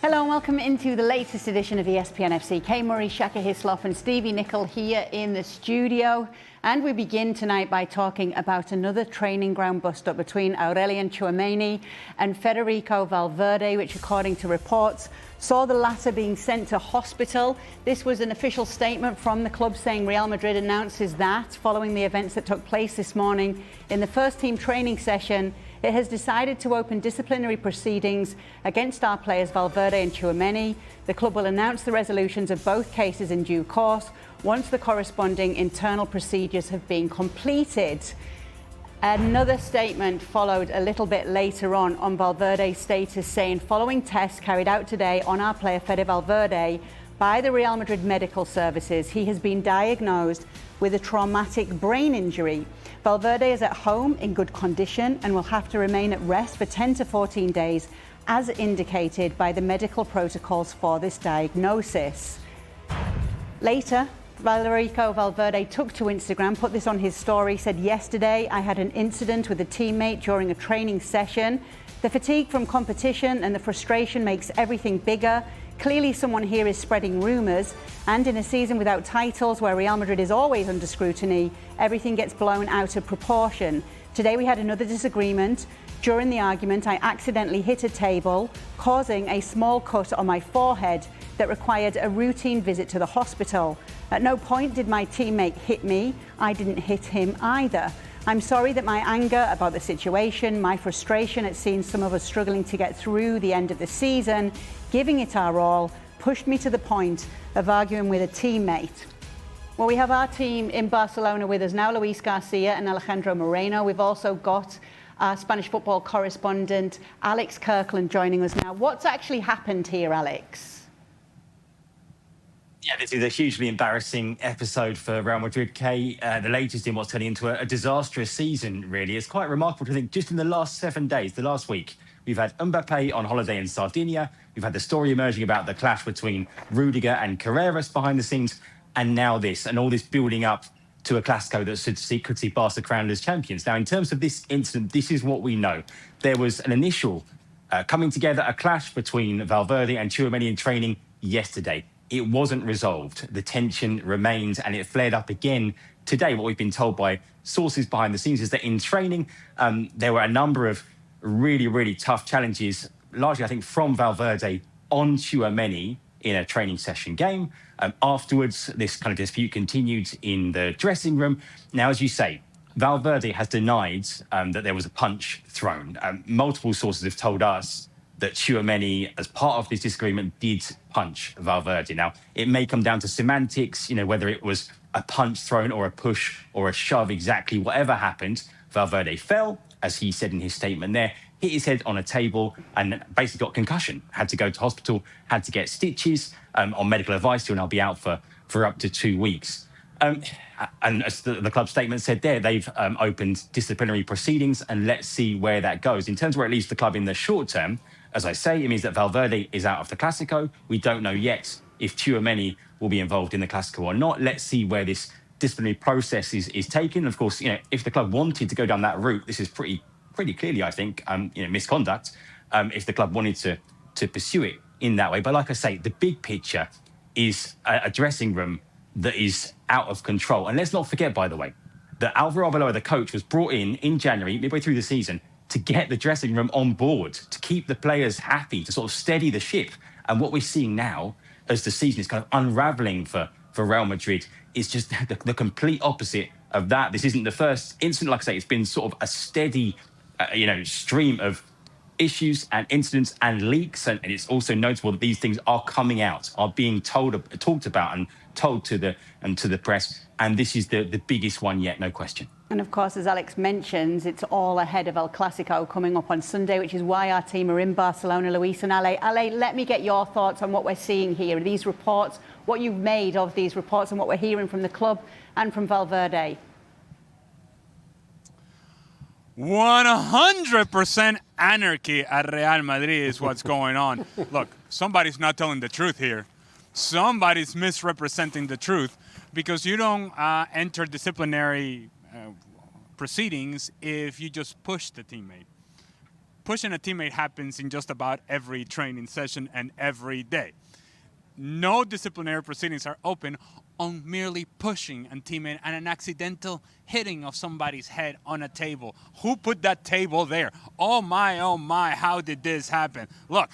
Hello and welcome into the latest edition of ESPN FC. Kay Murray, Shaka, Hislop and Stevie Nicol here in the studio. And we begin tonight by talking about another training ground bust-up between Aurélien Tchouameni and Federico Valverde, which according to reports saw the latter being sent to hospital. This was an official statement from the club saying Real Madrid announces that following the events that took place this morning in the first team training session, it has decided to open disciplinary proceedings against our players Valverde and Tchouameni. The club will announce the resolutions of both cases in due course once the corresponding internal procedures have been completed. Another statement followed a little bit later on Valverde's status, saying following tests carried out today on our player Fede Valverde by the Real Madrid medical services, he has been diagnosed with a traumatic brain injury. Valverde is at home in good condition and will have to remain at rest for 10 to 14 days, as indicated by the medical protocols for this diagnosis. Later, Federico Valverde took to Instagram, put this on his story, said, "Yesterday I had an incident with a teammate during a training session. The fatigue from competition and the frustration makes everything bigger. Clearly someone here is spreading rumours, and in a season without titles where Real Madrid is always under scrutiny, everything gets blown out of proportion. Today we had another disagreement. During the argument I accidentally hit a table, causing a small cut on my forehead that required a routine visit to the hospital. At no point did my teammate hit me. I didn't hit him either. I'm sorry that my anger about the situation, my frustration at seeing some of us struggling to get through the end of the season, giving it our all, pushed me to the point of arguing with a teammate." Well, we have our team in Barcelona with us now, Luis Garcia and Alejandro Moreno. We've also got our Spanish football correspondent, Alex Kirkland, joining us now. What's actually happened here, Alex? Yeah, this is a hugely embarrassing episode for Real Madrid, Kay. The latest in what's turning into a disastrous season, really. It's quite remarkable to think just in the last 7 days, the last week, we've had Mbappe on holiday in Sardinia. We've had the story emerging about the clash between Rudiger and Carreras behind the scenes. And now this, and all this building up to a Clasico that could see Barca crowned as champions. Now, in terms of this incident, this is what we know. There was an initial coming together, a clash between Valverde and Tchouameni in training yesterday. It wasn't resolved. The tension remains, and it flared up again today. What we've been told by sources behind the scenes is that in training, there were a number of really tough challenges, largely, I think, from Valverde on Tchouameni in a training session game. Afterwards, this kind of dispute continued in the dressing room. Now, as you say, Valverde has denied that there was a punch thrown. Multiple sources have told us that Tchouameni, as part of this disagreement, did punch Valverde. Now, it may come down to semantics, whether it was a punch thrown or a push or a shove, exactly whatever happened. Valverde fell, as he said in his statement there, hit his head on a table and basically got concussion, had to go to hospital, had to get stitches on medical advice. He'll now be out for up to 2 weeks. And as the club statement said there, they've opened disciplinary proceedings, and let's see where that goes. In terms of where it leaves the club in the short term, as I say, it means that Valverde is out of the Clasico. We don't know yet if Tchouameni will be involved in the Clasico or not. Let's see where this disciplinary process is taken. Of course, if the club wanted to go down that route, this is pretty clearly, I think, misconduct. If the club wanted to pursue it in that way, but like I say, the big picture is a dressing room that is out of control. And let's not forget, by the way, that Álvaro Arbeloa, the coach, was brought in January, midway through the season, to get the dressing room on board, to keep the players happy, to sort of steady the ship. And what we're seeing now, as the season is kind of unraveling for Real Madrid, is just the complete opposite of that. This isn't the first incident. Like I say, it's been sort of a steady, stream of issues and incidents and leaks. And it's also notable that these things are coming out, are being talked about and told to the press. And this is the biggest one yet, no question. And of course, as Alex mentions, it's all ahead of El Clasico coming up on Sunday, which is why our team are in Barcelona, Luis and Ale. Ale, let me get your thoughts on what we're seeing here, these reports, what you've made of these reports and what we're hearing from the club and from Valverde. 100% anarchy at Real Madrid is what's going on. Look, somebody's not telling the truth here. Somebody's misrepresenting the truth, because you don't enter disciplinary proceedings if you just push the teammate. pushing a teammate happens in just about every training session and every day. No disciplinary proceedings are open on merely pushing a teammate and an accidental hitting of somebody's head on a table. Who put that table there? Oh my, how did this happen? Look,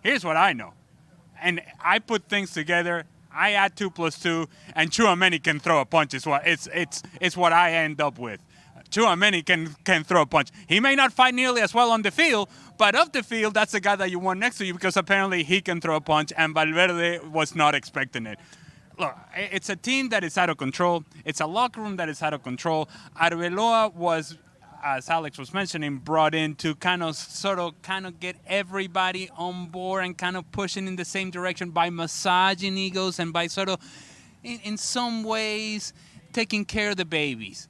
here's what I know. And I put things together. I add 2 + 2, and Tchouameni can throw a punch. It's what I end up with. Tchouameni can throw a punch. He may not fight nearly as well on the field, but off the field, that's the guy that you want next to you because apparently he can throw a punch, and Valverde was not expecting it. Look, it's a team that is out of control. It's a locker room that is out of control. Arbeloa was, as Alex was mentioning, brought in to kind of get everybody on board and kind of pushing in the same direction by massaging egos and by sort of, in some ways, taking care of the babies.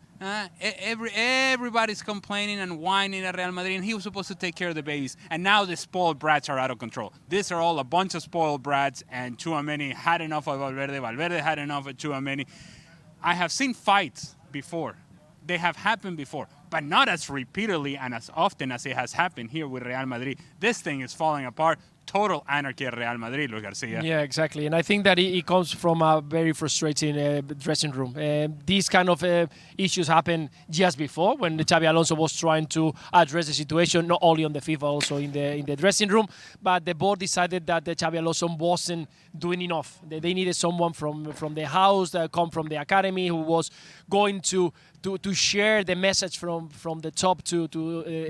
Everybody's complaining and whining at Real Madrid, and he was supposed to take care of the babies. And now the spoiled brats are out of control. These are all a bunch of spoiled brats, and Tchouameni had enough of Valverde. Valverde had enough of Tchouameni. I have seen fights before. They have happened before, but not as repeatedly and as often as it has happened here with Real Madrid. This thing is falling apart. Total anarchy at Real Madrid, Luis Garcia. Yeah, exactly. And I think that it comes from a very frustrating dressing room. These kind of issues happened just before when Xabi Alonso was trying to address the situation, not only on the field, but also in the dressing room. But the board decided that Xabi Alonso wasn't doing enough. They needed someone from the house that come from the academy who was going to share the message from the top to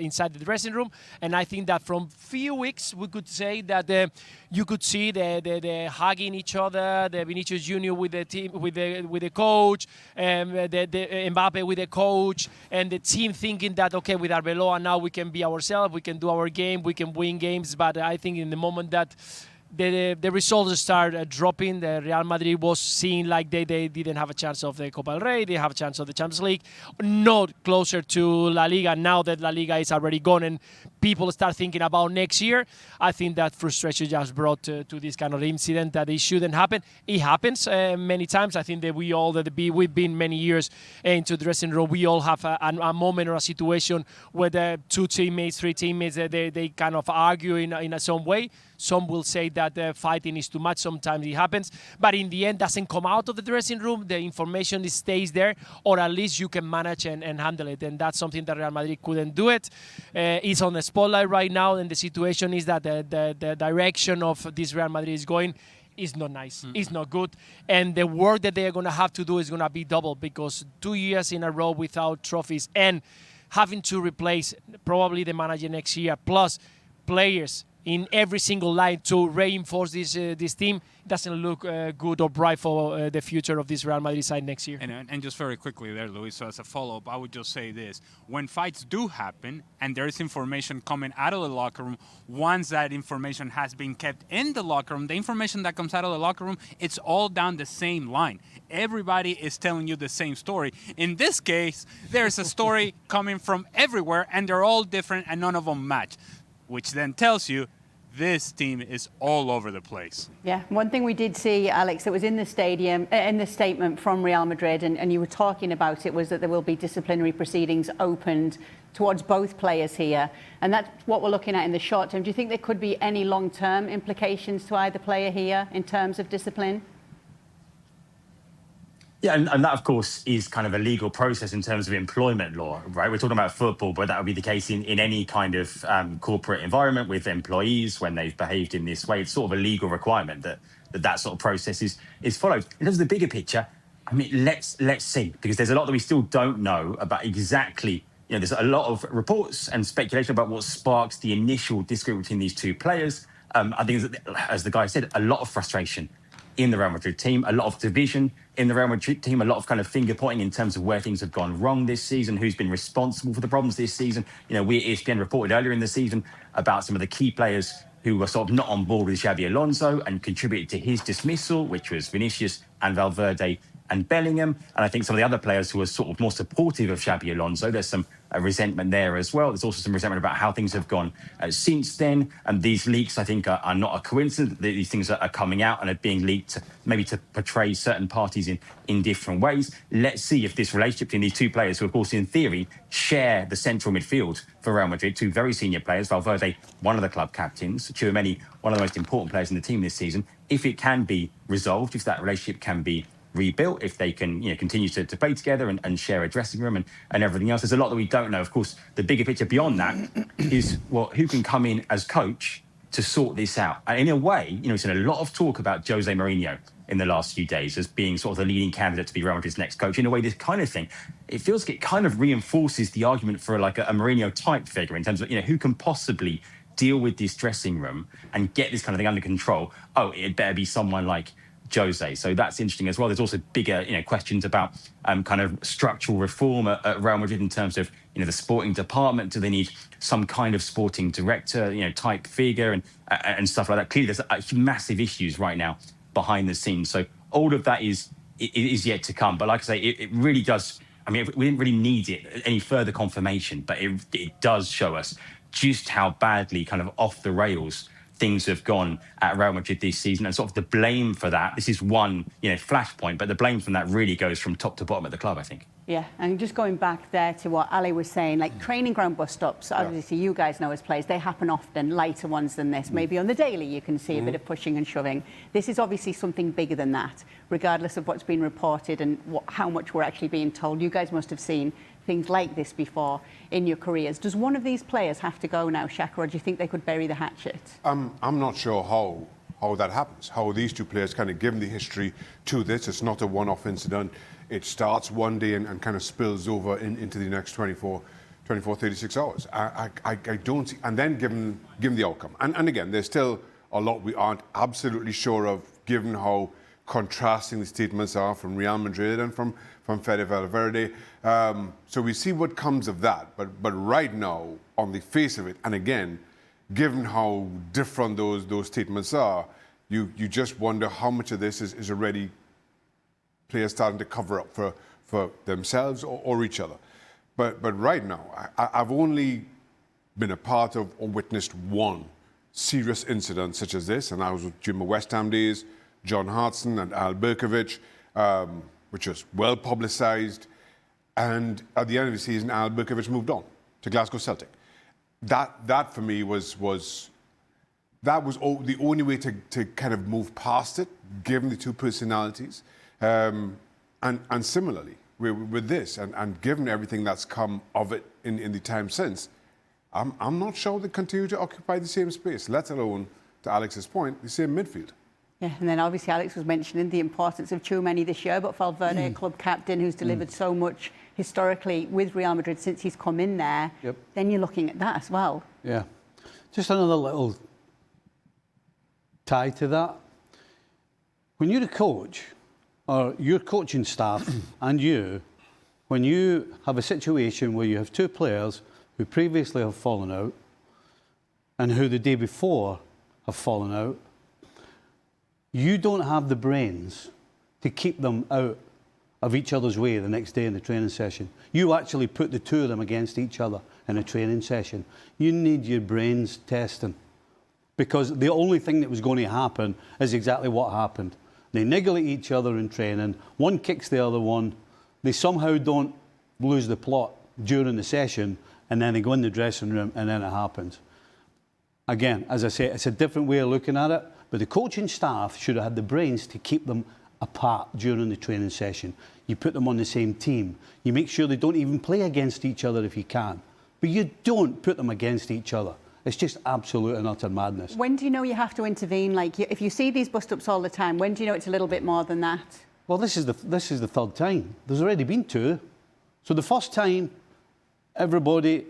inside the dressing room. And I think that from few weeks we could say that you could see the hugging each other, the Vinicius Junior with the team, with the coach, the Mbappe with the coach, and the team thinking that okay, with Arbeloa now we can be ourselves, we can do our game, we can win games. But I think in the moment that the results start dropping, the Real Madrid was seen like they didn't have a chance of the Copa del Rey, they have a chance of the Champions League, not closer to La Liga. Now that La Liga is already gone and people start thinking about next year, I think that frustration just brought to this kind of incident that it shouldn't happen. It happens many times. I think that we've been many years into the dressing room. We all have a moment or a situation where the 2 teammates, 3 teammates, they kind of argue in some way. Some will say that fighting is too much. Sometimes it happens. But in the end, doesn't come out of the dressing room. The information stays there, or at least you can manage and handle it. And that's something that Real Madrid couldn't do it. It's on the spotlight right now, and the situation is that the direction of this Real Madrid is going is not nice. It's not good. And the work that they are going to have to do is going to be double, because 2 years in a row without trophies and having to replace probably the manager next year, plus players in every single line to reinforce this team, doesn't look good or bright for the future of this Real Madrid side next year. And just very quickly there, Luis, so as a follow-up, I would just say this. When fights do happen and there is information coming out of the locker room, once that information has been kept in the locker room, the information that comes out of the locker room, it's all down the same line. Everybody is telling you the same story. In this case, there's a story coming from everywhere, and they're all different and none of them match, which then tells you this team is all over the place. Yeah, one thing we did see, Alex, that was in the stadium, in the statement from Real Madrid, and you were talking about it, was that there will be disciplinary proceedings opened towards both players here. And that's what we're looking at in the short term. Do you think there could be any long-term implications to either player here in terms of discipline? Yeah, and that, of course, is kind of a legal process in terms of employment law, right? We're talking about football, but that would be the case in any kind of corporate environment with employees when they've behaved in this way. It's sort of a legal requirement that sort of process is followed. In terms of the bigger picture, I mean, let's see, because there's a lot that we still don't know about exactly. There's a lot of reports and speculation about what sparks the initial disagreement between these 2 players. I think, as the guy said, a lot of frustration in the Real Madrid team, a lot of division in the Real Madrid team, a lot of kind of finger pointing in terms of where things have gone wrong this season, who's been responsible for the problems this season. We at ESPN reported earlier in the season about some of the key players who were sort of not on board with Xabi Alonso and contributed to his dismissal, which was Vinicius and Valverde and Bellingham. And I think some of the other players who are sort of more supportive of Xabi Alonso, there's some resentment there as well. There's also some resentment about how things have gone since then. And these leaks, I think, are not a coincidence. These things are coming out and are being leaked, maybe to portray certain parties in different ways. Let's see if this relationship between these two players, who, of course, in theory, share the central midfield for Real Madrid, two very senior players, Valverde, one of the club captains, Tchouameni, one of the most important players in the team this season, if it can be resolved, if that relationship can be rebuilt, if they can continue to play together and share a dressing room and everything else. There's a lot that we don't know. Of course, the bigger picture beyond that is, well, who can come in as coach to sort this out? And in a way, we've seen a lot of talk about Jose Moreno in the last few days as being sort of the leading candidate to be Real Madrid's next coach. In a way, this kind of thing, it feels like it kind of reinforces the argument for like a Moreno type figure in terms of, who can possibly deal with this dressing room and get this kind of thing under control. Oh, it better be someone like Jose. So that's interesting as well. There's also bigger, questions about kind of structural reform at Real Madrid in terms of, the sporting department. Do they need some kind of sporting director, type figure and stuff like that? Clearly, there's massive issues right now behind the scenes. So all of that is yet to come. But like I say, it really does. I mean, we didn't really need any further confirmation, but it does show us just how badly kind of off the rails things have gone at Real Madrid this season, and sort of the blame for that. This is one, flashpoint, but the blame from that really goes from top to bottom at the club, I think. Yeah, and just going back there to what Ali was saying, like training ground bus stops, obviously you guys know as players, they happen often, lighter ones than this. Maybe on the daily you can see a bit of pushing and shoving. This is obviously something bigger than that, regardless of what's been reported and how much we're actually being told. You guys must have seen things like this before in your careers. Does one of these players have to go now, Shaka, or do you think they could bury the hatchet? I'm not sure how that happens, how these two players kind of given the history to this. It's not a one-off incident. It starts one day and kind of spills over into the next 24, 36 hours. I don't see, and then given the outcome. And again, there's still a lot we aren't absolutely sure of, given how contrasting the statements are from Real Madrid and from Federico Valverde. So we see what comes of that. But right now, on the face of it, and again, given how different those statements are, you just wonder how much of this is already players starting to cover up for themselves or each other. But right now, I've only been a part of or witnessed one serious incident such as this, and I was during my West Ham days, John Hartson and Al Berkovic, which was well publicised. And at the end of the season, Al Berkovic moved on to Glasgow Celtic. That for me was the only way to kind of move past it, given the two personalities. And similarly with this, and given everything that's come of it in the time since, I'm not sure they continue to occupy the same space, let alone, to Alex's point, the same midfield. Yeah, and then obviously Alex was mentioning the importance of Tchouameni this year, but Valverde, a club captain who's delivered so much historically with Real Madrid since he's come in there, then you're looking at that as well. Yeah. Just another little tie to that. When you're a coach, or your coaching staff and you, when you have a situation where you have two players who previously have fallen out and who the day before have fallen out, you don't have the brains to keep them out of each other's way the next day in the training session. You actually put the two of them against each other in a training session. You need your brains testing, because the only thing that was going to happen is exactly what happened. They niggle at each other in training, one kicks the other one, they somehow don't lose the plot during the session, and then they go in the dressing room and then it happens. Again, as I say, it's a different way of looking at it, but the coaching staff should have had the brains to keep them apart during the training session. You put them on the same team. You make sure they don't even play against each other if you can. But you don't put them against each other. It's just absolute and utter madness. When do you know you have to intervene? Like, if you see these bust-ups all the time, when do you know it's a little bit more than that? Well, this is the third time. There's already been two. So the first time, everybody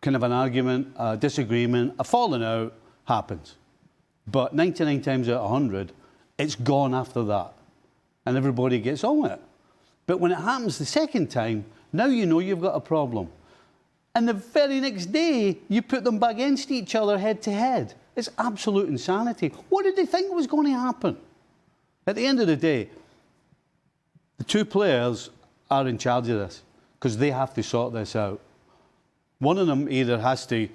can have an argument, a disagreement, a falling out happens. But 99 times out of 100, it's gone after that. And everybody gets on with it. But when it happens the second time, now you know you've got a problem. And the very next day, you put them back against each other head to head. It's absolute insanity. What did they think was going to happen? At the end of the day, The two players are in charge of this because they have to sort this out. One of them either has to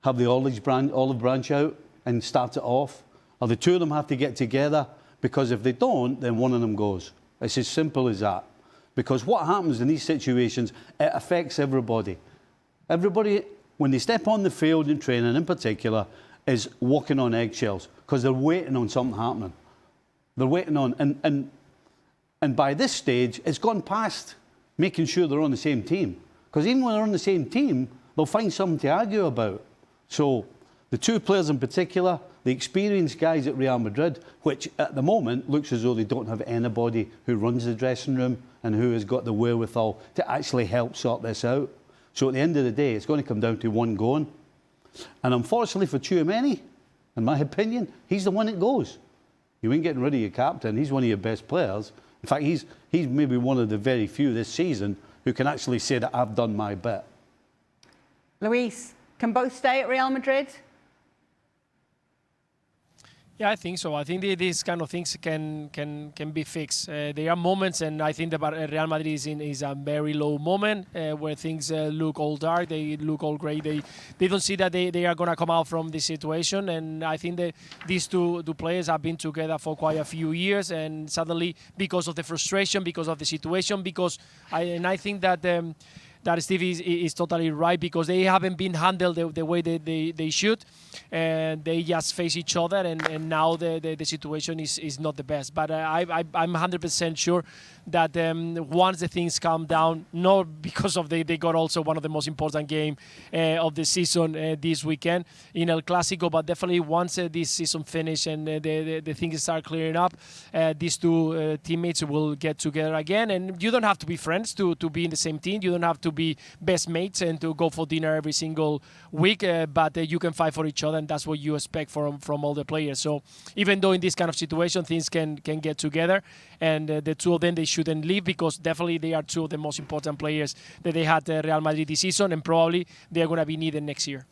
have the olive branch out and start it off, or the two of them have to get together, because if they don't, then one of them goes. It's as simple as that. Because what happens in these situations, it affects everybody. Everybody, when they step on the field in training in particular, is walking on eggshells because they're waiting on something happening. They're waiting on, and by this stage, it's gone past making sure they're on the same team. Because even when they're on the same team, they'll find something to argue about. So the two players in particular, the experienced guys at Real Madrid, which at the moment looks as though they don't have anybody who runs the dressing room and who has got the wherewithal to actually help sort this out. So at the end of the day, it's going to come down to one going. And unfortunately for Tchouameni, in my opinion, he's the one that goes. You ain't getting rid of your captain. He's one of your best players. In fact, he's maybe one of the very few this season who can actually say that I've done my bit. Luis, can both stay at Real Madrid? Yeah, I think so. I think these kind of things can be fixed. There are moments, and I think that Real Madrid is a very low moment where things look all dark, they look all grey. They don't see that they are going to come out from this situation, and I think that these two players have been together for quite a few years, and suddenly, because of the frustration, because of the situation, I think that Steve is totally right, because they haven't been handled the way they should, and they just face each other, and now the situation is not the best. But I'm 100% sure that once the things calm down, not because of they got also one of the most important game of the season this weekend in El Clasico, but definitely once this season finish and the things start clearing up, these two teammates will get together again. And you don't have to be friends to be in the same team. You don't have to be best mates and to go for dinner every single week, but you can fight for each other, and that's what you expect from all the players. So even though in this kind of situation things can get together, and the two of them, they shouldn't leave, because definitely they are two of the most important players that they had Real Madrid this season, and probably they are going to be needed next year.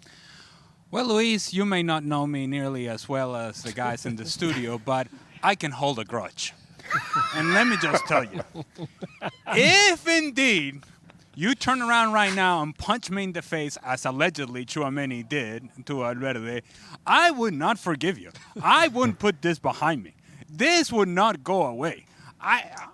Well, Luis, you may not know me nearly as well as the guys in the studio, but I can hold a grudge. And let me just tell you, if indeed you turn around right now and punch me in the face, as allegedly Tchouameni did to Valverde, I would not forgive you. I wouldn't put this behind me. This would not go away.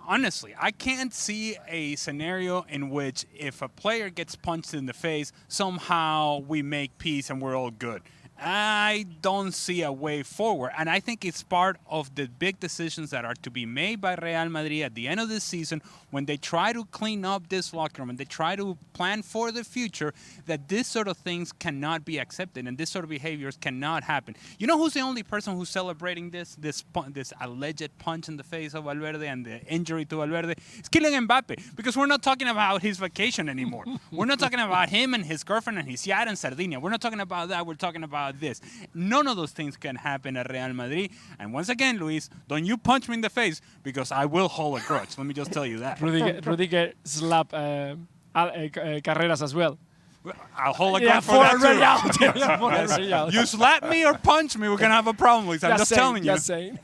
Honestly, I can't see a scenario in which if a player gets punched in the face, somehow we make peace and we're all good. I don't see a way forward, and I think it's part of the big decisions that are to be made by Real Madrid at the end of this season, when they try to clean up this locker room and they try to plan for the future, that this sort of things cannot be accepted and this sort of behaviors cannot happen. You know who's the only person who's celebrating this alleged punch in the face of Valverde and the injury to Valverde? It's Kylian Mbappe, because we're not talking about his vacation anymore. We're not talking about him and his girlfriend and his yacht in Sardinia. We're not talking about that. We're talking about this. None of those things can happen at Real Madrid. And once again, Luis, don't you punch me in the face, because I will hold a grudge. Let me just tell you that. Rudiger slap Carreras as well. I'll hold a grudge for that too. Real. You slap me or punch me, we're going to have a problem, Luis. I'm just telling you. Just saying.